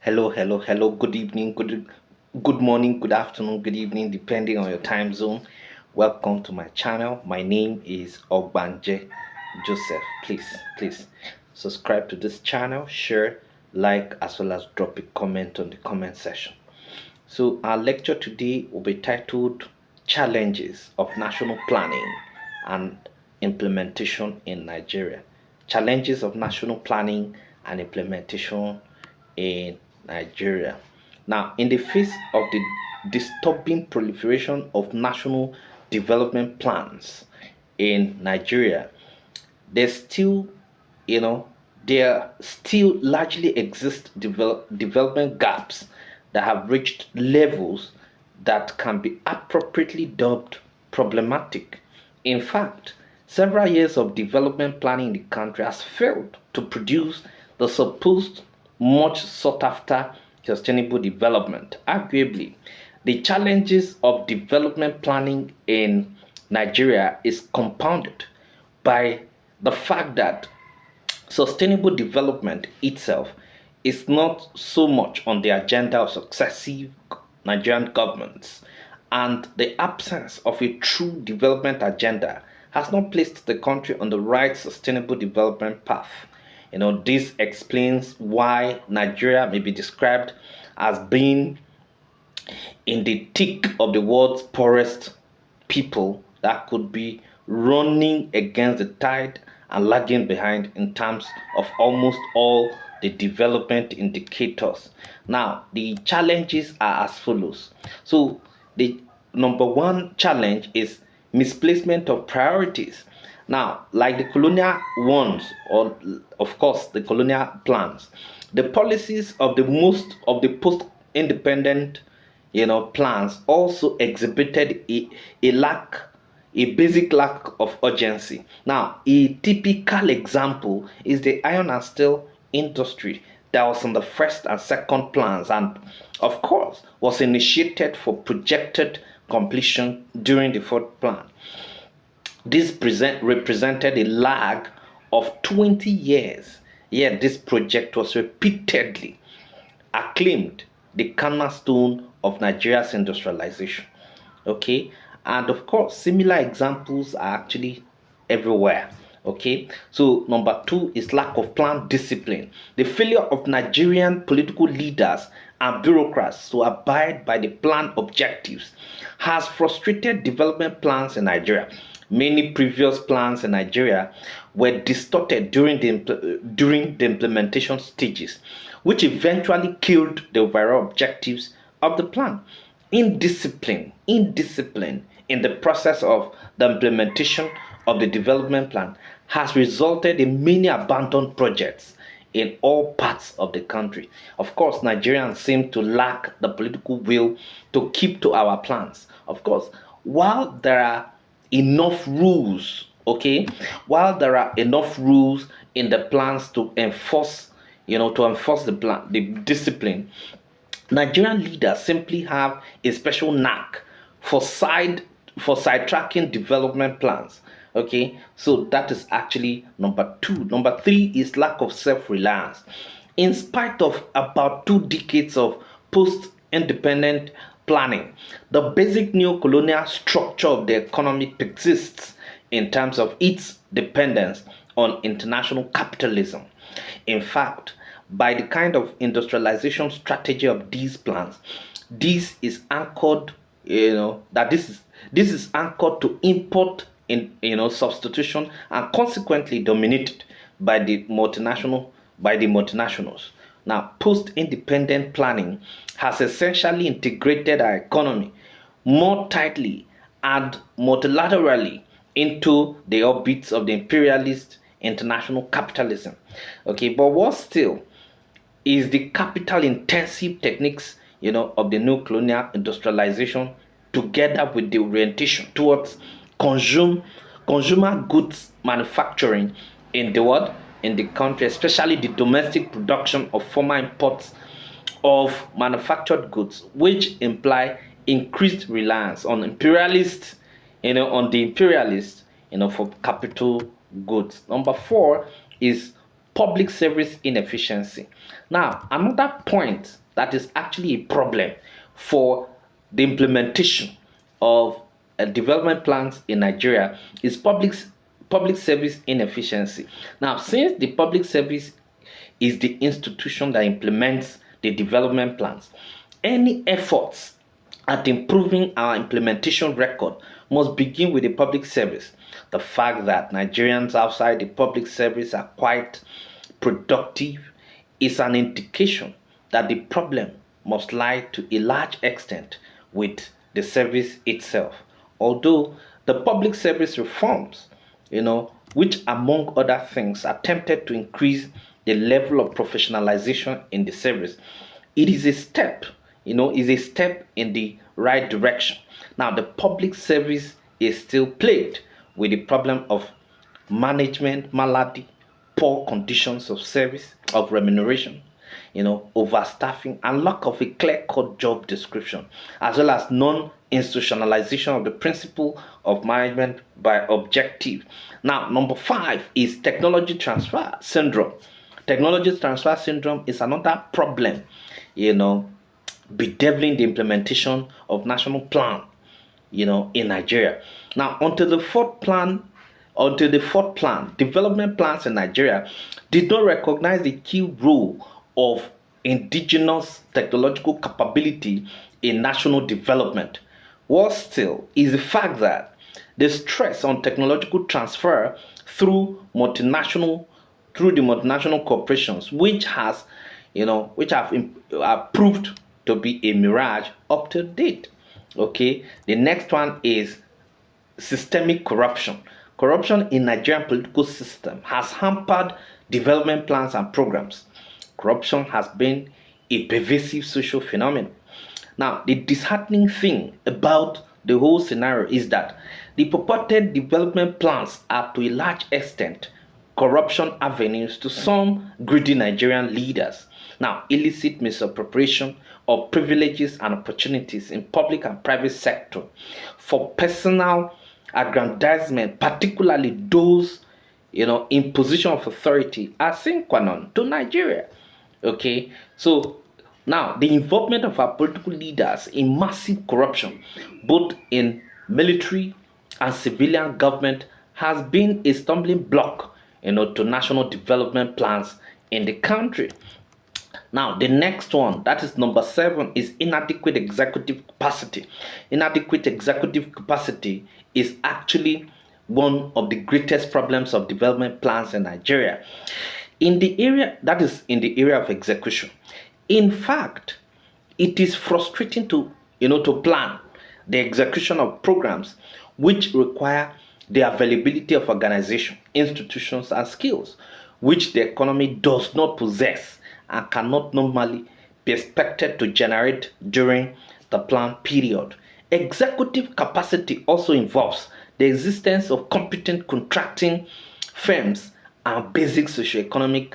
Hello, hello, hello. Good evening, good morning, good afternoon, good evening, depending on your time zone. Welcome to my channel. My name is Ogbanje Joseph. Please subscribe to this channel, share, like, as well as drop a comment on the comment section. So our lecture today will be titled Challenges of National Planning and Implementation in Nigeria. Challenges of National Planning and Implementation in Nigeria. Now, in the face of the disturbing proliferation of national development plans in Nigeria, there's still, you know, there still largely exist development gaps that have reached levels that can be appropriately dubbed problematic. In fact, several years of development planning in the country has failed to produce the supposed much sought after sustainable development. Arguably, the challenges of development planning in Nigeria is compounded by the fact that sustainable development itself is not so much on the agenda of successive Nigerian governments, and the absence of a true development agenda has not placed the country on the right sustainable development path. This explains why Nigeria may be described as being in the thick of the world's poorest people that could be running against the tide and lagging behind in terms of almost all the development indicators. Now, the challenges are as follows. So, the number one challenge is misplacement of priorities. Now, like the colonial ones, or of course the colonial plans, the policies of the most of the post-independent plans also exhibited a basic lack of urgency. Now, a typical example is the iron and steel industry that was on the first and second plans, and of course was initiated for projected completion during the fourth plan. This represented a lag of 20 years, yet this project was repeatedly acclaimed the cornerstone of Nigeria's industrialization. Okay, and of course, similar examples are actually everywhere. Okay, so number two is lack of plan discipline. The failure of Nigerian political leaders and bureaucrats to abide by the plan objectives has frustrated development plans in Nigeria. Many previous plans in Nigeria were distorted during the implementation stages, which eventually killed the overall objectives of the plan. Indiscipline in the process of the implementation of the development plan has resulted in many abandoned projects in all parts of the country. Of course, Nigerians seem to lack the political will to keep to our plans. Of course, while there are enough rules, okay, while there are enough rules in the plans to enforce, the plan, the discipline, Nigerian leaders simply have a special knack for sidetracking development plans. Okay, so that is actually number two. Number three is lack of self-reliance. In spite of about 2 decades of post-independent planning, the basic neo-colonial structure of the economy persists in terms of its dependence on international capitalism. In fact, by the kind of industrialization strategy of these plans, this is anchored, that this is anchored to import in substitution, and consequently dominated by the multinationals. Now, post-independent planning has essentially integrated our economy more tightly and multilaterally into the orbits of the imperialist international capitalism. Okay, but what still is the capital intensive techniques of the new colonial industrialization, together with the orientation towards consume consumer goods manufacturing in the world, in the country, especially the domestic production of former imports of manufactured goods, which imply increased reliance on imperialists, on the imperialists, for capital goods. Number four is public service inefficiency. Now, another point that is actually a problem for the implementation of development plans in Nigeria is public service inefficiency. Now, since the public service is the institution that implements the development plans, any efforts at improving our implementation record must begin with the public service. The fact that Nigerians outside the public service are quite productive is an indication that the problem must lie to a large extent with the service itself. Although the public service reforms, which among other things attempted to increase the level of professionalization in the service, it is a step, is a step in the right direction. Now, the public service is still plagued with the problem of management malady, poor conditions of service, of remuneration, overstaffing, and lack of a clear-cut job description, as well as non-institutionalization of the principle of management by objective. Now, number 5 is technology transfer syndrome. Technology transfer syndrome is another problem, bedeviling the implementation of national plan, in Nigeria. Now, until the fourth plan, development plans in Nigeria did not recognize the key role of indigenous technological capability in national development. Worse still is the fact that the stress on technological transfer through the multinational corporations, which have proved to be a mirage up to date. Okay, the next one is systemic corruption. Corruption in Nigerian political system has hampered development plans and programs. Corruption has been a pervasive social phenomenon. Now, the disheartening thing about the whole scenario is that the purported development plans are to a large extent corruption avenues to some greedy Nigerian leaders. Now, illicit misappropriation of privileges and opportunities in public and private sector for personal aggrandizement, particularly those in position of authority, are sine qua non to Nigeria. Okay, so now the involvement of our political leaders in massive corruption, both in military and civilian government, has been a stumbling block to national development plans in the country. Now, the next one, that is number 7, is inadequate executive capacity. Inadequate executive capacity is actually one of the greatest problems of development plans in Nigeria. In the area of execution. In fact, it is frustrating to plan the execution of programs which require the availability of organization, institutions, and skills, which the economy does not possess and cannot normally be expected to generate during the plan period. Executive capacity also involves the existence of competent contracting firms and basic socioeconomic,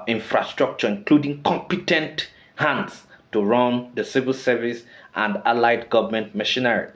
infrastructure, including competent hands to run the civil service and allied government machinery.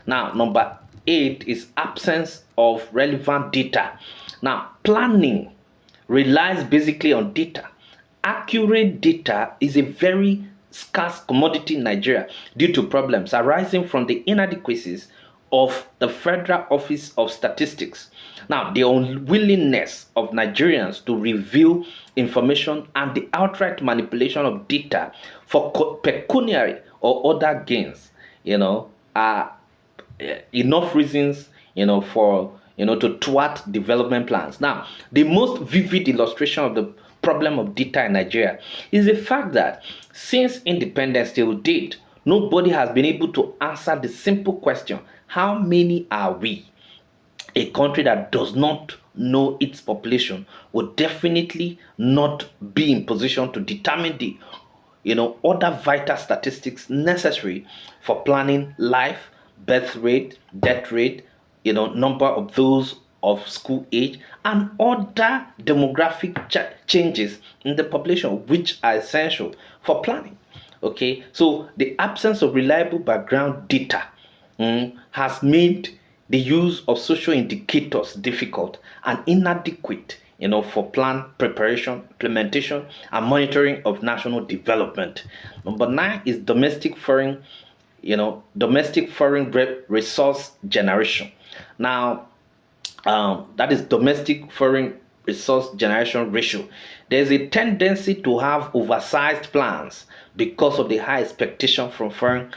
Now, number 8 is absence of relevant data. Now, planning relies basically on data. Accurate data is a very scarce commodity in Nigeria due to problems arising from the inadequacies of the Federal Office of Statistics. Now, the unwillingness of Nigerians to reveal information and the outright manipulation of data for pecuniary or other gains, are enough reasons, for to thwart development plans. Now, the most vivid illustration of the problem of data in Nigeria is the fact that since independence till date, nobody has been able to answer the simple question: how many are we? A country that does not know its population would definitely not be in position to determine the other vital statistics necessary for planning life, birth rate, death rate, number of those of school age, and other demographic changes in the population, which are essential for planning. Okay, so the absence of reliable background data has made the use of social indicators difficult and inadequate for plan preparation, implementation, and monitoring of national development. Number 9 is domestic foreign resource generation. Now, that is domestic foreign resource generation ratio. There's a tendency to have oversized plans because of the high expectation from foreign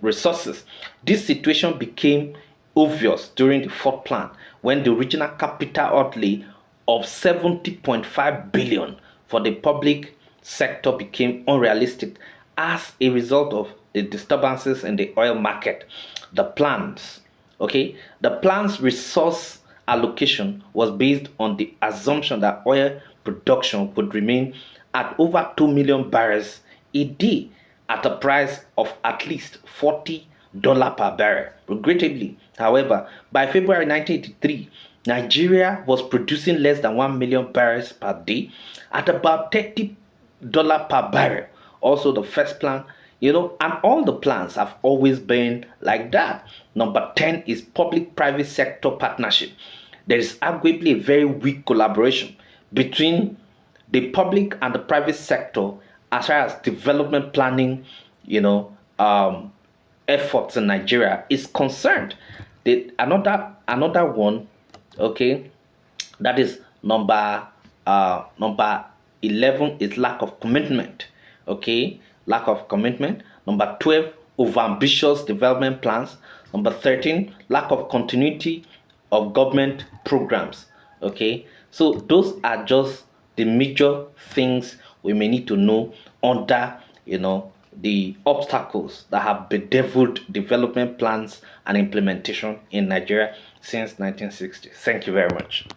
resources. This situation became obvious during the fourth plan when the original capital outlay of 70.5 billion for the public sector became unrealistic as a result of the disturbances in the oil market. The plans the plan's resource allocation was based on the assumption that oil production would remain at over 2 million barrels a day at a price of at least $40 per barrel. Regrettably, however, by February 1983, Nigeria was producing less than 1 million barrels per day at about $30 per barrel. Also, the first plan, and all the plans have always been like that. Number 10 is public-private sector partnership. There is arguably a very weak collaboration between the public and the private sector as far as development planning, efforts in Nigeria is concerned. Another one, okay, that is number 11 is lack of commitment. Okay, lack of commitment. Number 12, overambitious development plans. Number 13, lack of continuity of government programs. Okay, so those are just the major things we may need to know under the obstacles that have bedeviled development plans and implementation in Nigeria since 1960. Thank you very much.